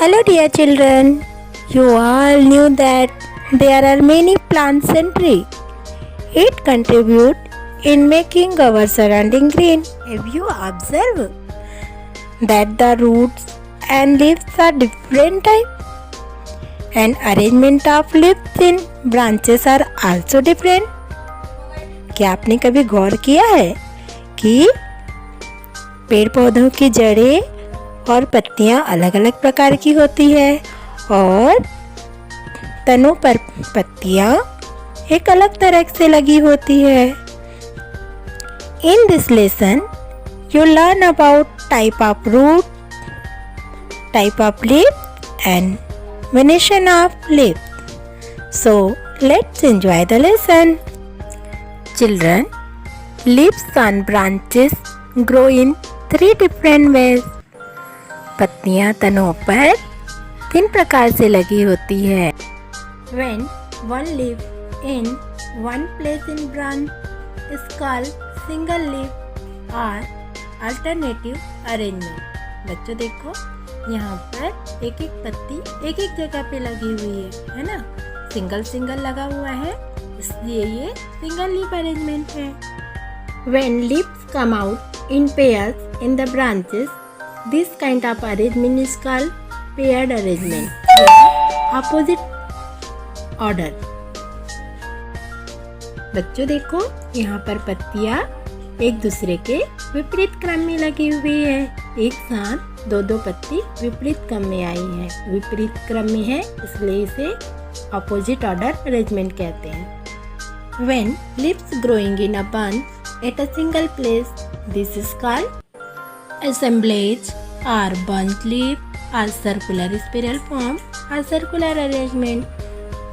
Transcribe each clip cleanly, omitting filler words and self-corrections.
Hello dear children, you all knew that there are many plants and trees. It contribute in making our surrounding green. Have you observed that the roots and leaves are different type and arrangement of leaves in branches are also different? क्या आपने कभी गौर किया है कि पेड़ पौधों की जड़ें और पत्तियां अलग अलग प्रकार की होती है और तनों पर पत्तियां एक अलग तरह से लगी होती है। In this lesson you learn about type of root, type of leaf and venation of leaf. So let's enjoy the lesson. Children, leaves on branches grow in 3 different ways. पत्तियां तनों पर 3 प्रकार से लगी होती है। When one leaf in one place in branch is called single leaf or alternative arrangement. बच्चों देखो, यहाँ पर एक एक पत्ती एक एक जगह पे लगी हुई है ना? सिंगल सिंगल लगा हुआ है, इसलिए ये सिंगल लीफ अरेंजमेंट है। When leaves come out in pairs in the branches, this kind of arrangement is called paired arrangement या opposite order। बच्चों देखो, यहाँ पर पत्तियाँ एक दूसरे के विपरीत क्रम में लगी हुई है। एक साथ दो पत्ती विपरीत क्रम में आई है। विपरीत क्रम में है इसलिए इसे opposite order arrangement कहते हैं। When leaves growing in a bunch at a single place, this is called assemblage or bunch leaf or circular spiral form or circular arrangement।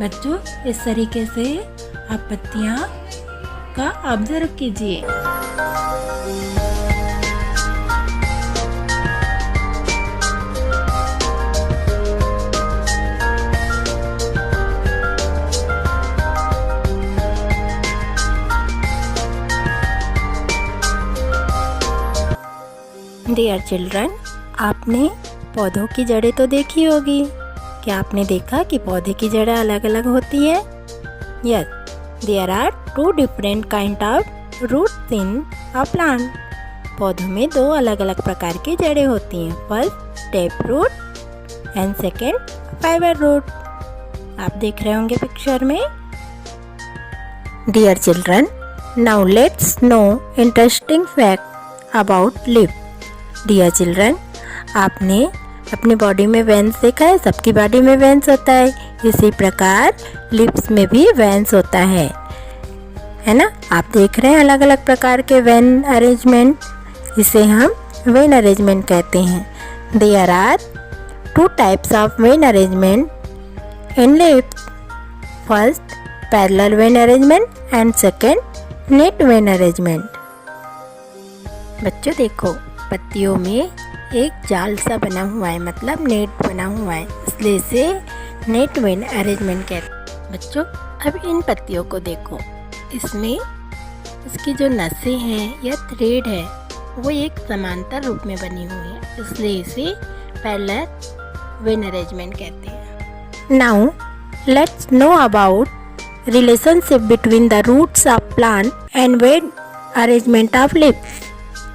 बच्चों, इस तरीके से आप पत्तियां का ऑब्जर्व कीजिए। डियर चिल्ड्रन, आपने पौधों की जड़ें तो देखी होगी। क्या आपने देखा कि पौधे की जड़ें अलग अलग होती हैं? Yes, there are 2 different kind of roots in a plant. पौधों में 2 अलग अलग प्रकार की जड़ें होती हैं। First tap root and second fibre root. आप देख रहे होंगे पिक्चर में। Dear children, now let's know interesting fact about leaf. डियर चिल्ड्रन, आपने अपनी बॉडी में वेंस देखा है। सबकी बॉडी में वेंस होता है, इसी प्रकार लिप्स में भी वेंस होता है ना? आप देख रहे हैं अलग अलग प्रकार के वेन अरेंजमेंट, इसे हम वेन अरेंजमेंट कहते हैं। There are 2 types of vein arrangement in leaves. First parallel vein arrangement and second net vein arrangement. बच्चों देखो, पत्तियों में एक जाल सा बना हुआ है, मतलब नेट बना हुआ है, इसलिए इसे नेट वेन अरेंजमेंट कहते हैं। बच्चों, अब इन पत्तियों को देखो, इसमें उसकी जो नसें हैं या थ्रेड है वो एक समांतर रूप में बनी हुई है, इसलिए इसे पैरेलल वेन अरेंजमेंट कहते हैं। Now let's know about relationship between the roots of plant and vein arrangement of leaves.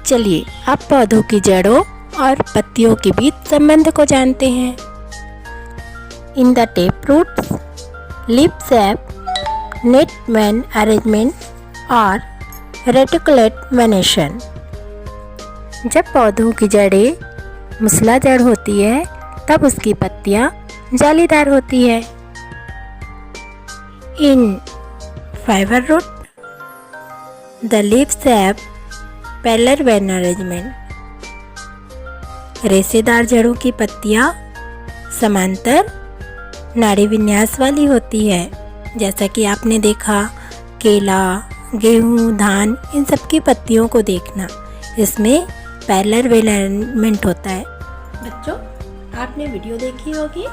चलिए अब पौधों की जड़ों और पत्तियों के बीच संबंध को जानते हैं। In the tap roots, leaf shape, net vein arrangement और रेटिकुलेट वेनेशन। जब पौधों की जड़ें मूसलाधार होती है तब उसकी पत्तियां जालीदार होती है। In fibre root, the leaf shape, parallel vein arrangement. रेशेदार जड़ों की पत्तियां समांतर नाड़ी विन्यास वाली होती है। जैसा कि आपने देखा केला, गेहूं, धान, इन सब की पत्तियों को देखना, इसमें पैरेलल वेन अरेंजमेंट होता है। बच्चों, आपने वीडियो देखी होगी,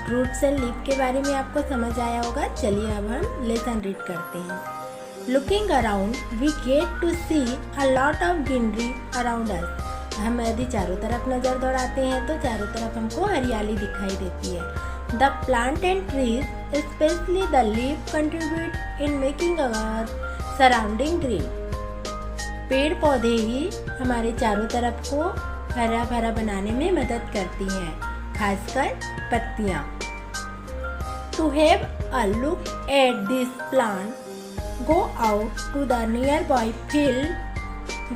रूट्स एंड लीफ के बारे में आपको समझ आया होगा। चलिए अब हम लेसन रीड करते हैं। Looking around, we get to see a lot of greenery around us. हम यदि चारों तरफ नज़र दौड़ाते हैं तो चारों तरफ हमको हरियाली दिखाई देती है। The plant and trees specially the leaf contribute in making our surrounding green. पेड़ पौधे ही हमारे चारों तरफ को हरा भरा बनाने में मदद करती हैं, खासकर पत्तियाँ। To have a look at this plant, go out to the nearby field,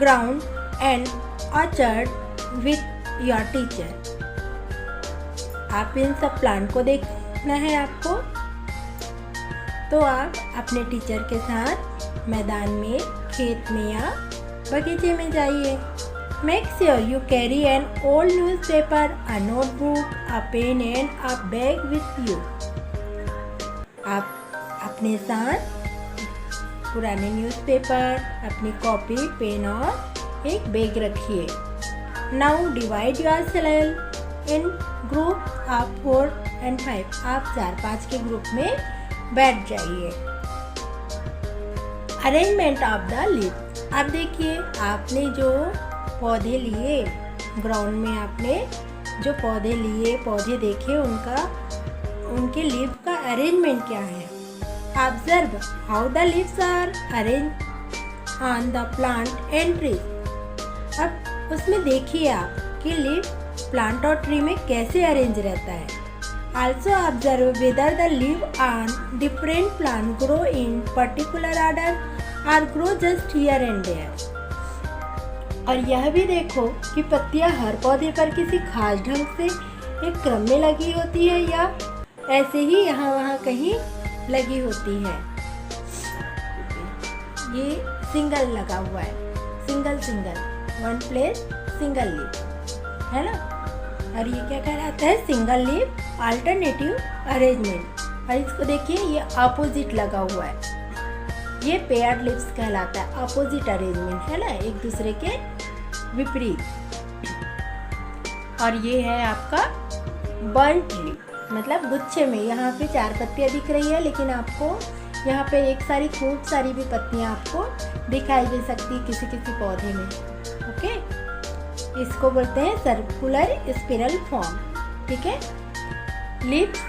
ground and orchard with your teacher. आप इन सब प्लांट को देखना है आपको, तो आप अपने टीचर के साथ मैदान में, खेत में या बगीचे में जाइए। Make sure you carry an old newspaper, a notebook, a pen and a bag with you. आप अपने साथ पुराने न्यूज़पेपर, अपनी कॉपी, पेन और एक बैग रखिए। Now divide yourself in group of 4 and 5। आप 4-5 के ग्रुप में बैठ जाइए। Arrangement of the leaf. अब देखिए, आपने जो पौधे लिए, ग्राउंड में आपने जो पौधे लिए, पौधे देखे, उनके लीफ का अरेंजमेंट क्या है। Observe how the leaves are arranged on the plant and trees। अब उसमें देखिए आप कि लीफ प्लांट और ट्री में कैसे अरेंज रहता है। Also observe whether the leaves on different plants grow in particular order or grow just here and there। और यह भी देखो कि पत्तियां हर पौधे पर किसी खास ढंग से एक क्रम में लगी होती है या ऐसे ही यहाँ वहाँ कहीं लगी होती है। ये सिंगल लगा हुआ है, single one place single leaf, है ना। और ये क्या कहलाता है, सिंगल लीफ अल्टरनेटिव अरेंजमेंट। और इसको देखिए, ये अपोजिट लगा हुआ है, ये पेयर्ड लीव्स कहलाता है, अपोजिट अरेंजमेंट, है ना, एक दूसरे के विपरीत। और ये है आपका बंच लीफ, मतलब गुच्छे में। यहाँ पे 4 पत्तियाँ दिख रही है, लेकिन आपको यहाँ पे एक सारी खूब सारी भी पत्तियाँ आपको दिखाई दे सकती है किसी किसी पौधे में। ओके, इसको बोलते हैं सर्कुलर स्पिरल फॉर्म। ठीक है। Leaves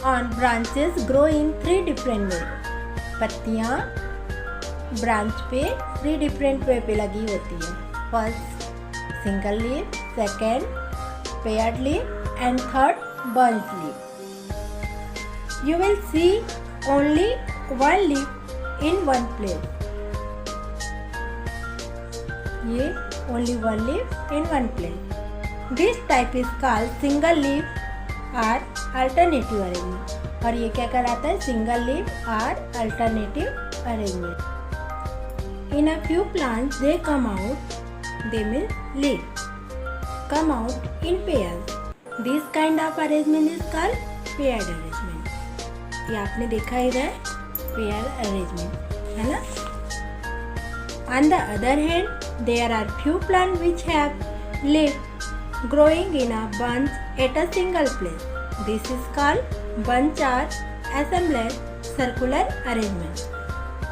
on branches grow in 3 different way. पत्तियाँ ब्रांच पे 3 डिफरेंट वे पे लगी होती है। First single leaf, second paired leaf and third bunch leaf। You will see only one leaf in one place। ये only one leaf in one place। This type is called single leaf or alternative arrangement। और ये क्या कहलाता है, single leaf और alternative arrangement. In a few plants they come out, they mean leaf, come out in pairs। This kind of arrangement is called paired arrangement। ये आपने देखा इधर पेयर अरेंजमेंट, है ना। On the other hand, there are few plants which have leaves growing in a bunch at a single place। This is called bunch or assemblage circular arrangement।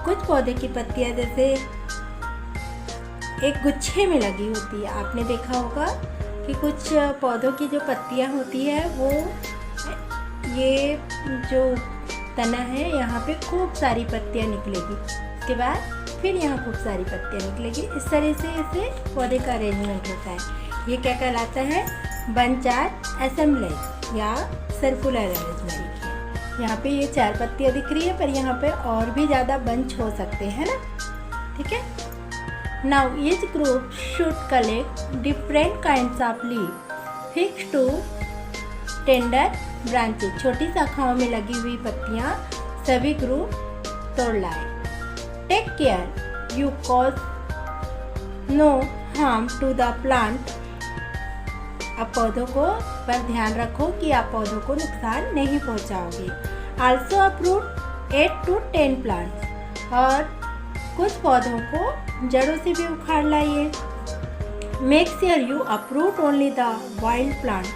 कुछ पौधे की पत्तियां जैसे एक गुच्छे में लगी होती है। आपने देखा होगा कि कुछ पौधों की जो पत्तियां होती है वो, ये जो तना है यहाँ पे खूब सारी पत्तियां निकलेगी, उसके बाद फिर यहाँ खूब सारी पत्तियां निकलेगी। इस तरह से इसे पौधे का अरेंजमेंट होता है। ये क्या कहलाता है, बंच और असेंबलेज या सर्कुलर अरेंजमेंट। यहाँ पे ये 4 पत्तियां दिख रही है, पर यहाँ पे और भी ज़्यादा बंच हो सकते हैं ना। ठीक है। Now each group should collect different kinds of leaf fixed to tender branches। छोटी शाखाओं में लगी हुई पत्तियां सभी ग्रुप तोड़ लाए। Take care you cause no harm to the plant। अब पौधों को पर ध्यान रखो कि आप पौधों को नुकसान नहीं पहुंचाओगे। Also uproot 8 to 10 plants। और कुछ पौधों को जड़ों से भी उखाड़ लाइए। Make sure you uproot only the wild plant,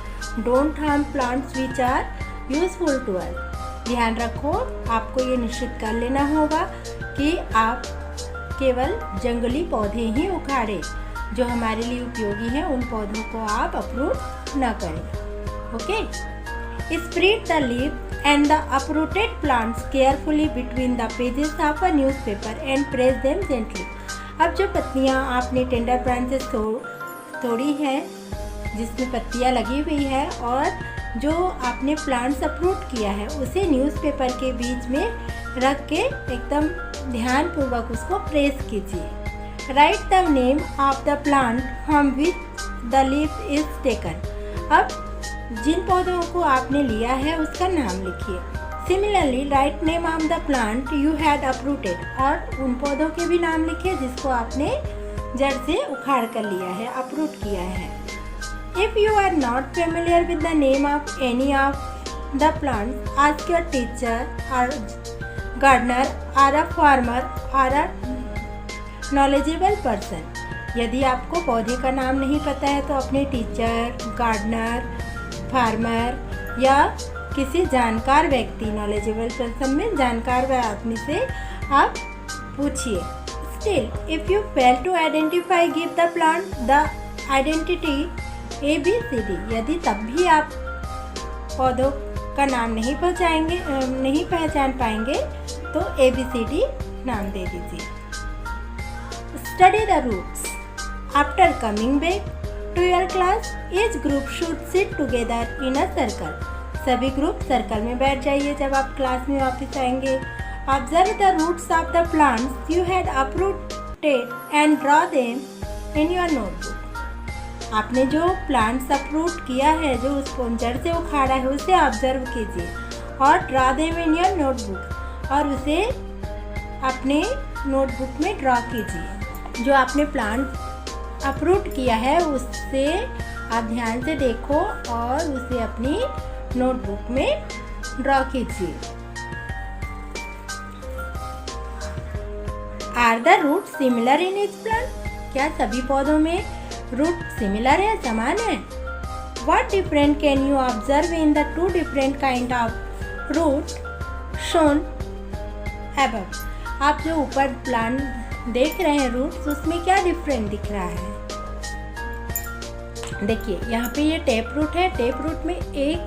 don't harm plants which are useful to us। ध्यान रखो, आपको ये निश्चित कर लेना होगा कि आप केवल जंगली पौधे ही उखाड़े जो हमारे लिए उपयोगी हैं उन पौधों को आप अप्रूट न करें। Okay, spread the leaf and the uprooted plants carefully between the pages of a newspaper and press them gently। अब जो पत्तियाँ आपने टेंडर ब्रांचेस तोड़ी हैं, जिसमें पत्तियाँ लगी हुई है, और जो आपने प्लांट्स अप्रूट किया है उसे न्यूज़पेपर के बीच में रख के एकदम ध्यानपूर्वक उसको प्रेस कीजिए। Right the name of the plant from which the leaf is taken. अब जिन पौधों को आपने लिया है उसका नाम लिखिए। Similarly write name of the plant you had uprooted, और उन पौधों के भी नाम लिखिए जिसको आपने जड़ से उखाड़ कर लिया है, अप्रूट किया है। If you are not familiar with the name of any of the plant, ask your teacher और गार्डनर और अ फार्मर और अ नॉलेजेबल पर्सन। यदि आपको पौधे का नाम नहीं पता है तो अपने टीचर, गार्डनर, फार्मर या किसी जानकार व्यक्ति, नॉलेजेबल पर्सन में जानकार आदमी से आप पूछिए। Still if you fail to identify give the plant the identity ABCD। यदि तब भी आप पौधों का नाम नहीं पहचान पाएंगे तो ABCD नाम दे दीजिए। Study the roots after coming back to your class, each group should sit together in a circle. सभी ग्रुप सर्कल में बैठ जाइए जब आप क्लास में वापस आएंगे। Observe the roots of the plants you had uprooted and draw them in your notebook. आपने जो प्लांट्स अप्रूट किया है, जो उसको जड़ से उखाड़ा है, उसे ऑब्जर्व कीजिए और draw them in your notebook, और उसे अपने नोटबुक में ड्रॉ कीजिए। जो आपने प्लांट अप्रूट किया है उससे आप ध्यान से देखो और उसे अपनी नोटबुक में ड्रॉ कीजिए। Are the root similar in each plant? क्या सभी पौधों में रूट सिमिलर है, समान है? What different can you observe in the two different kind of root shown above? आप जो ऊपर प्लांट देख रहे हैं रूट्स, उसमें क्या डिफरेंट दिख रहा है? देखिए यहाँ पे ये टेप रूट है। टेप रूट में एक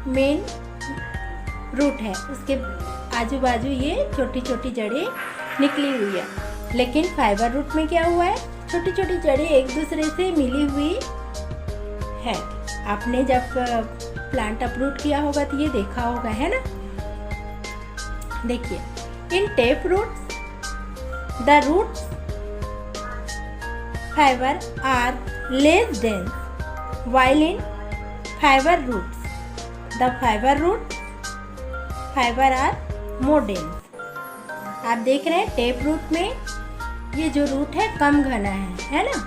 मेन रूट है, उसके आजू बाजू ये छोटी छोटी जड़ें निकली हुई है। लेकिन फाइबर रूट में क्या हुआ है? छोटी छोटी जड़ें एक दूसरे से मिली हुई है। आपने जब प्लांट अप्रूट किया होगा तो ये देखा होगा, है ना? देखिए, in tap roots the roots fibre are less dense, while in fiber roots the fiber are more dense। आप देख रहे हैं टेप रूट में ये जो रूट है कम घना है ना,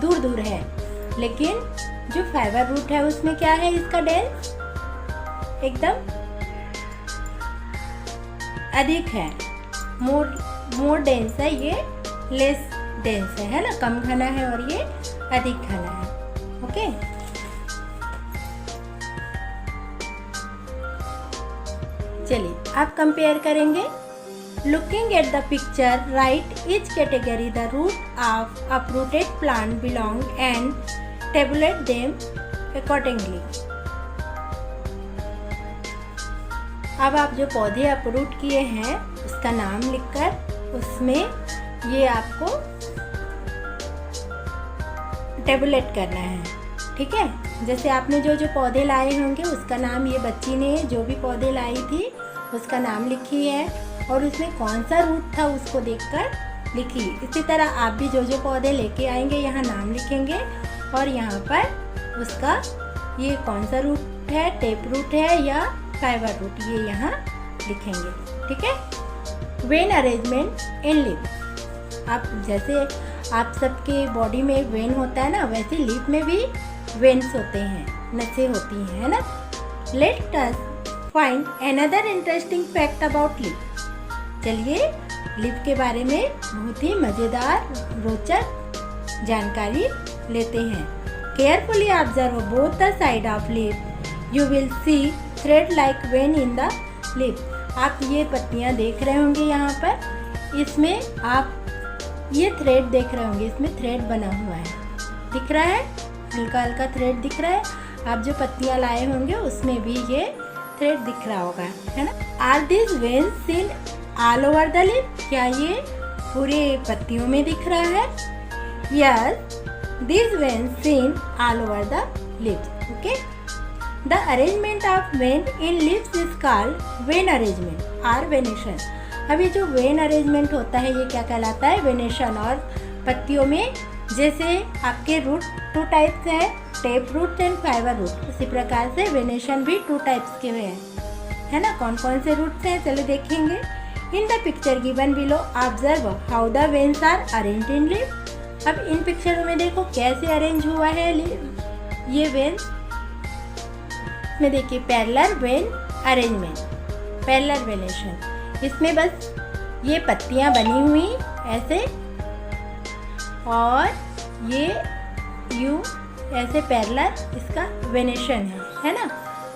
दूर दूर है। लेकिन जो फाइबर रूट है उसमें क्या है, इसका डेंस एकदम अधिक है, मोर डेंस है, ये लेस डेंस है ना, कम घना है और ये अधिक घना है। ओके, चलिए आप कंपेयर करेंगे। Looking at the picture, write each category the root of uprooted plant belong and tabulate them accordingly। अब आप जो पौधे अपरूट किए हैं उसका नाम लिखकर उसमें ये आपको टेबुलेट करना है, ठीक है? जैसे आपने जो जो पौधे लाए होंगे उसका नाम, ये बच्ची ने जो भी पौधे लाई थी उसका नाम लिखी है और उसमें कौन सा रूट था उसको देखकर लिखी। इसी तरह आप भी जो जो पौधे लेके आएंगे यहाँ नाम लिखेंगे और यहाँ पर उसका ये कौन सा रूट है, टेप रूट है या फाइबर रूट, ये यहाँ लिखेंगे, ठीक है? वेन अरेंजमेंट इन लीफ, आप जैसे आप सबके बॉडी में वेन होता है ना, वैसे लीफ में भी वेन्स होते हैं, नसें होती हैं, है ना? Let us find another interesting fact about leaf. चलिए लीफ के बारे में बहुत ही मज़ेदार रोचक जानकारी लेते हैं। Carefully observe both the side of leaf, you will see thread like when in the leaf. आप ये पत्तियाँ देख रहे होंगे यहाँ पर, इसमें आप ये थ्रेड देख रहे होंगे, इसमें थ्रेड बना हुआ है, दिख रहा है, हल्का हल्का थ्रेड दिख रहा है। आप जो पत्तियां लाए होंगे उसमें भी ये थ्रेड दिख रहा होगा, है ना। Are this veins seen all over the leaf, क्या ये पूरे पत्तियों में दिख रहा है? Yes, this veins seen all over the leaves. Okay, the arrangement of vein in leaves is called vein arrangement और वेनेशन। अब ये जो वेन अरेंजमेंट होता है ये क्या कहलाता है? वेनेशन। और पत्तियों में जैसे आपके रूट 2 टाइप्स है, tap root and fibre root, उसी प्रकार से वेनेशन भी 2 टाइप्स के हैं, है ना। कौन कौन से रूट्स हैं चलो देखेंगे। In the picture given below observe how the veins are arranged in leaf. अब इन पिक्चरों में देखो कैसे अरेंज हुआ है ये वेन्स में। देखिए parallel vein arrangement, parallel venation, इसमें बस ये पत्तियां बनी हुई ऐसे और ये यूं ऐसे पैरेलल इसका वेनेशन है ना।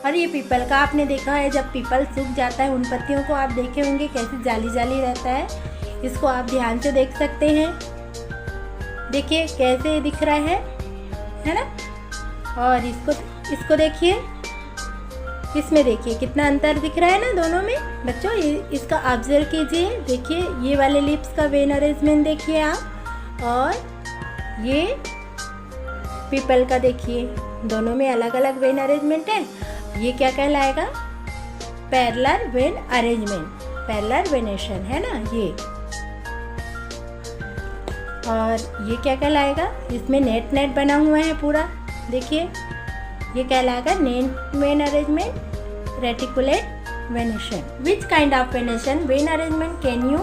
और ये पीपल का आपने देखा है, जब पीपल सूख जाता है उन पत्तियों को आप देखे होंगे कैसे जाली जाली रहता है, इसको आप ध्यान से देख सकते हैं। देखिए कैसे दिख रहा है ना। और इसको देखिए, इसमें देखिए कितना अंतर दिख रहा है ना दोनों में। बच्चों इसका ऑब्जर्व कीजिए, देखिए ये वाले लिप्स का वेन अरेंजमेंट देखिए आप, और ये पीपल का देखिए, दोनों में अलग अलग वेन अरेंजमेंट है। ये क्या कहलाएगा? Parallel vein arrangement, parallel venation, है ना ये। और ये क्या कहलाएगा? इसमें नेट नेट बना हुआ है पूरा, देखिए ये कहलाएगा net vein arrangement, reticulate venation. Which kind of venation vein arrangement can you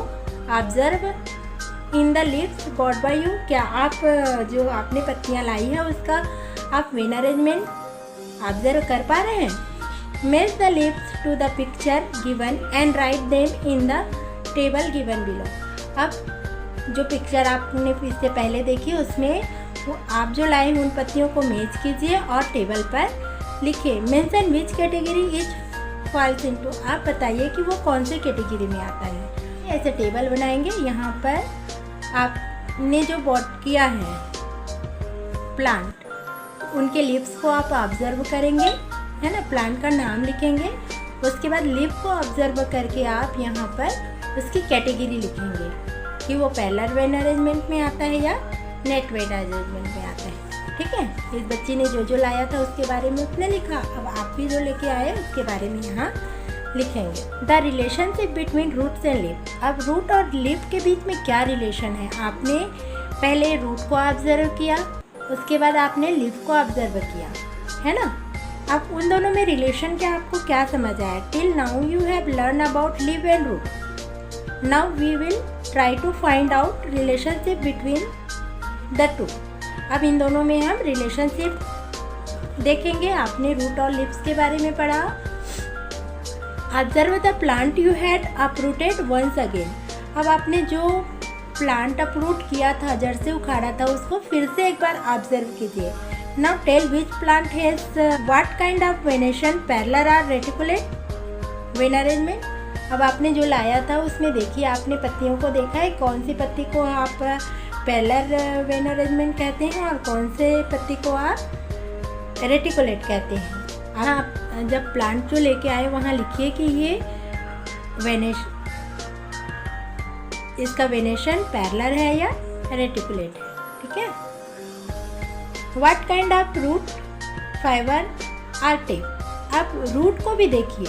observe in the leaves got by you? क्या आप जो आपने पत्तियां लाई है उसका आप वेन अरेंजमेंट ऑब्जर्व कर पा रहे हैं? Match the leaves to the picture given and write them in the table given below. अब जो पिक्चर आपने इससे पहले देखी उसमें वो आप जो लाए उन पत्तियों को मैच कीजिए और टेबल पर लिखिए। Mention which category is falls into, आप बताइए कि वो कौन से कैटेगरी में आता है। ऐसे टेबल बनाएंगे, यहाँ पर आपने जो बॉट किया है प्लांट, उनके लीव्स को आप ऑब्जर्व करेंगे, है ना, प्लांट का नाम लिखेंगे, उसके बाद लीफ को ऑब्जर्व करके आप यहाँ पर उसकी कैटेगरी लिखेंगे कि वो पैरेलल वेन अरेंजमेंट में आता है या नेट वेन अरेंजमेंट में आता है। ठीक है, इस बच्ची ने जो जो लाया था उसके बारे में उसने लिखा, अब आप भी जो लेके आए उसके बारे में यहाँ लिखेंगे। The relationship between roots and leaf. अब रूट और लीफ के बीच में क्या रिलेशन है? आपने पहले रूट को ऑब्जर्व किया, उसके बाद आपने लीफ को ऑब्जर्व किया, है ना। अब उन दोनों में रिलेशन क्या आपको क्या समझ आया? Till now you have learn about leaf and root. Now we will try to find out relationship between the two. अब इन दोनों में हम रिलेशनशिप देखेंगे। आपने रूट और लीव्स के बारे में पढ़ा। Observe the plant you had uprooted once again. अब आपने जो प्लांट अपरूट किया था, जड़ से उखाड़ा था, उसको फिर से एक बार ऑब्जर्व कीजिए। Now tell which plant has what kind of venation, parallel और रेटिकुलेट वेन अरेंजमेंट। अब आपने जो लाया था उसमें देखिए, आपने पत्तियों को देखा है, कौन सी पत्ती को आप पैरेलल वेन अरेंजमेंट कहते हैं और कौन से पत्ती को आप रेटिकुलेट कहते हैं। आप जब प्लांट जो लेके आए वहाँ लिखिए कि ये इसका वेनेशन पैरेलल है या रेटिकुलेट है। ठीक है। What kind of root, fibre और टेप। आप रूट को भी देखिए,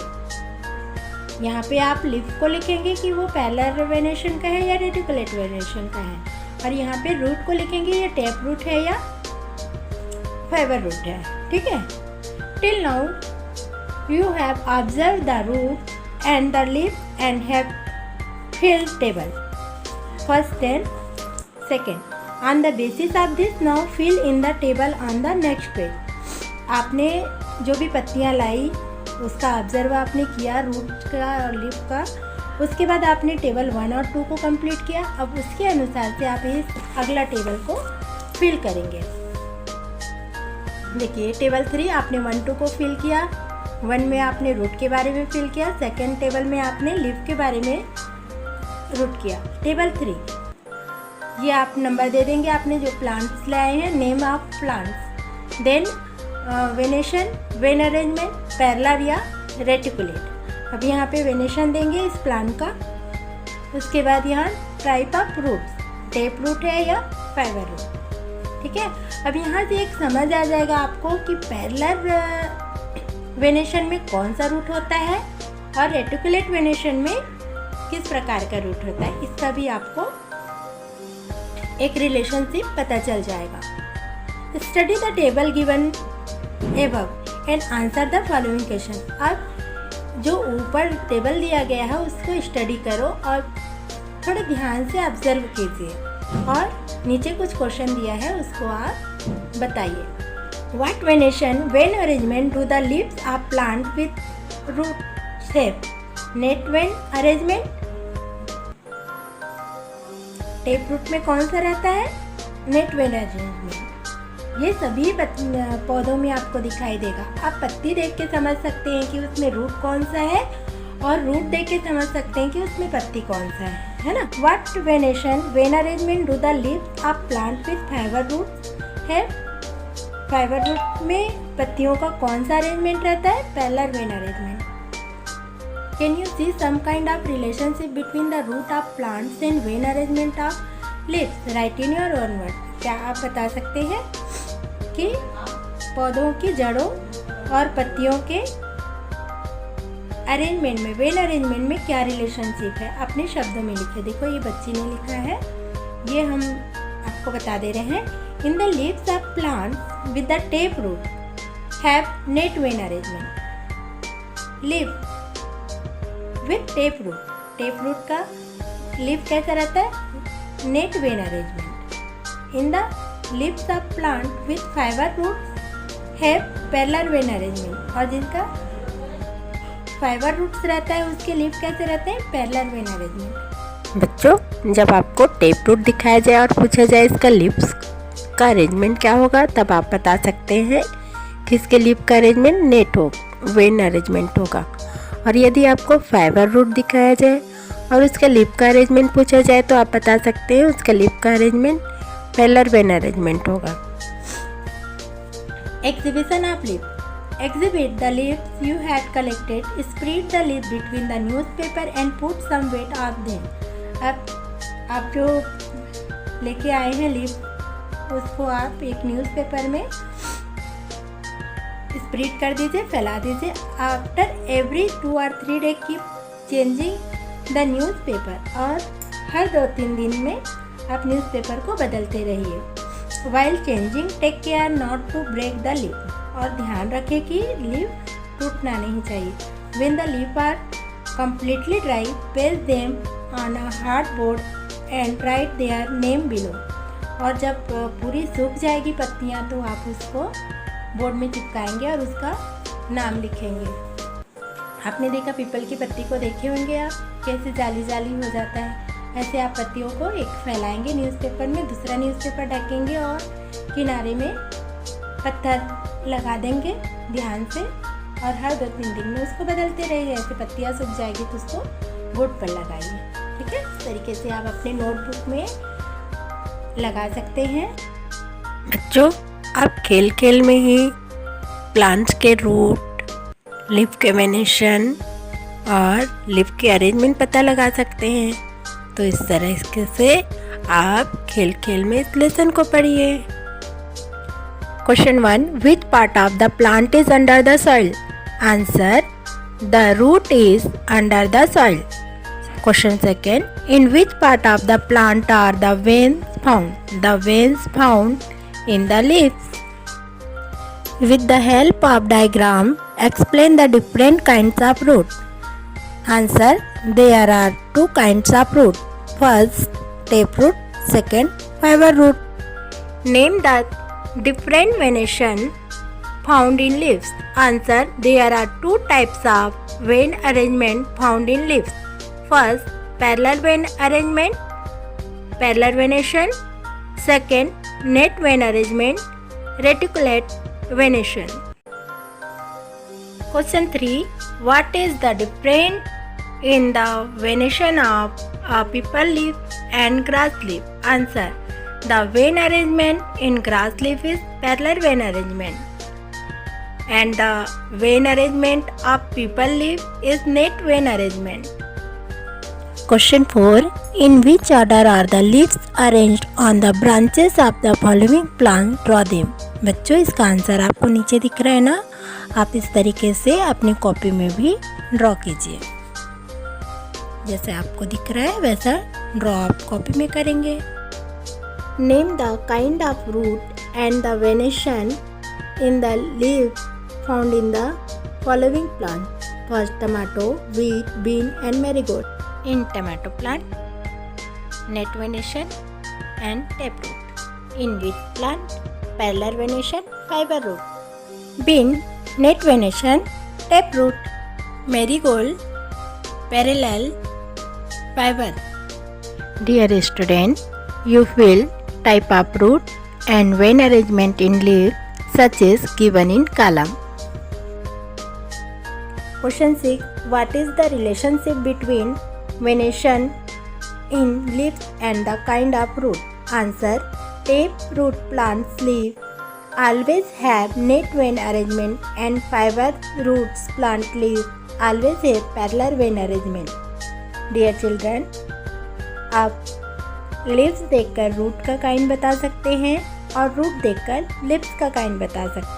यहाँ पे आप लीफ को लिखेंगे कि वो पैरेलल वेनेशन का है या रेटिकुलेट वेनेशन का है, और यहाँ पे रूट को लिखेंगे ये टेप रूट है या फाइबर रूट है। ठीक है। Till now you have observe the root and the leaf and have filled table first and second. On the basis of this, now fill in the table on the next page. आपने जो भी पत्तियाँ लाई उसका observe आपने किया, root का और leaf का, उसके बाद आपने टेबल 1 और 2 को कंप्लीट किया। अब उसके अनुसार से आप इस अगला टेबल को फिल करेंगे। देखिए टेबल 3 आपने 1 2 को फिल किया, 1 में आपने रूट के बारे में फिल किया, सेकेंड टेबल में आपने लीफ के बारे में रूट किया। टेबल 3 ये आप नंबर दे देंगे आपने जो प्लांट्स लाए हैं, name of plants, then venation, vein arrangement, parallel या रेटिकुलेट। अब यहाँ पे वेनेशन देंगे इस प्लांट का। उसके बाद यहाँ type of roots, tap root है या फाइबर रूट। ठीक है, अब यहाँ से एक समझ आ जाएगा आपको कि पैरेलल वेनेशन में कौन सा रूट होता है और रेटिकुलेट वेनेशन में किस प्रकार का रूट होता है, इसका भी आपको एक रिलेशनशिप पता चल जाएगा। Study the table given above and answer the following question. अब जो ऊपर टेबल दिया गया है उसको स्टडी करो और थोड़े ध्यान से ऑब्जर्व कीजिए और नीचे कुछ क्वेश्चन दिया है उसको आप बताइए। What venation vein arrangement to the leaves of plant with root shape, net vein arrangement, tap root में कौन सा रहता है, नेट वेन अरेंजमेंट। ये सभी पौधों में आपको दिखाई देगा। आप पत्ती देख के समझ सकते हैं कि उसमें रूट कौन सा है और रूट देख के समझ सकते हैं कि उसमें पत्ती कौन सा है ना। What venation vein arrangement do the leaves of plant with fibre root है, फाइबर रूट में पत्तियों का कौन सा अरेंजमेंट रहता है, parallel vein arrangement. Can you see some kind of relationship between the root of plants and vein arrangement of leaves, write in your own word. क्या आप बता सकते हैं कि पौधों की जड़ों और पत्तियों के अरेंजमेंट में, वेन अरेंजमेंट में क्या रिलेशनशिप है, अपने शब्दों में लिखे। देखो ये बच्ची ने लिखा है, ये हम आपको बता दे रहे हैं। In the leaves of plants with the tap root have net vein arrangement. Leave with tap root, tap root का लीव कैसा रहता है, net vein arrangement. In the leaves of plant with fibre roots have parallel vein arrangement, और जिनका fibre roots रहता है उसके leave कैसे रहते हैं, पैरेलल वेन अरेंजमेंट। बच्चों, जब आपको टेप रूट दिखाया जाए और पूछा जाए इसका लीव्स का अरेंजमेंट क्या होगा, तब आप बता सकते हैं कि इसके लीव का अरेंजमेंट नेट हो, वेन अरेंजमेंट होगा। और यदि आपको फाइबर रूट दिखाया जाए और उसका लीफ का अरेंजमेंट पूछा जाए तो आप बता सकते हैं उसका लीफ का अरेंजमेंट पैरेलल वेन अरेंजमेंट होगा। Exhibition of leaf, exhibit the leaves you had collected, spread the leaf between the newspaper and put some weight of them। अब आप जो लेके आए हैं लीफ उसको आप एक न्यूज़पेपर में स्प्रेड कर दीजिए, फैला दीजिए। After every 2 or 3 day keep changing the newspaper, और हर 2-3 दिन में आप न्यूज़पेपर को बदलते रहिए। While changing take care not to break the leaf, और ध्यान रखें कि लीफ टूटना नहीं चाहिए। When the leaf are completely dry, paste them on a hard board and write their name below। और जब पूरी सूख जाएगी पत्तियाँ तो आप उसको बोर्ड में चिपकाएंगे और उसका नाम लिखेंगे। आपने देखा पीपल की पत्ती को देखे होंगे आप, कैसे जाली जाली हो जाता है, ऐसे आप पत्तियों को एक फैलाएंगे न्यूज़पेपर में, दूसरा न्यूज़पेपर ढकेंगे और किनारे में पत्थर लगा देंगे ध्यान से, और हर 2-3 दिन में उसको बदलते रहिए। ऐसे पत्तियाँ सूख जाएगी तो उसको बोर्ड पर लगाइए। ठीक है, इस तरीके से आप अपने नोटबुक में लगा सकते हैं। बच्चों, आप खेल खेल में ही प्लांट्स के रूट, लीफ के वेनेशन और लीफ के अरेंजमेंट पता लगा सकते हैं। तो इस तरह से आप खेल खेल में इस लेसन को पढ़िए। Question 1. Which part of the plant is under the soil? Answer. The root is under the soil. Question 2. In which part of the plant are the veins found? The veins found in the leaves. With the help of diagram, explain the different kinds of root. Answer. There are 2 kinds of root. First, taproot. Second, fiber root. Name the different venation found in leaves. Answer. There are 2 types of vein arrangement found in leaves. First, parallel vein arrangement, parallel venation. Second, net vein arrangement, reticulate venation. Question 3. What is the difference in the venation of a people leaf and grass leaf? Answer. The vein arrangement in grass leaf is parallel vein arrangement. And the vein arrangement of people leaf is net vein arrangement. Question 4. In which order are the leaves arranged on the branches of the following plant? Draw them. बच्चों इसका answer आपको नीचे दिख रहा है ना, आप इस तरीके से अपनी कॉपी में भी ड्रॉ कीजिए। जैसे आपको दिख रहा है वैसा ड्रॉ आप कॉपी में करेंगे। Name the kind of root and the venation in the leaf found in the following plant. First tomato, wheat, bean and marigold. In tomato plant, net venation and taproot. In which plant? Parallel venation, fiber root. Bean, net venation, taproot. Marigold, parallel fiber. Dear student, you fill type of root and vein arrangement in leaf such is given in column. Question 6. What is the relationship between venation in leaves and the kind of root? Answer. Taproot plants leaf always have net vein arrangement and fiber roots plant leaf always have parallel vein arrangement. Dear children, आप leaves देखकर root का kind बता सकते हैं और root देखकर leaves का kind बता सकते हैं।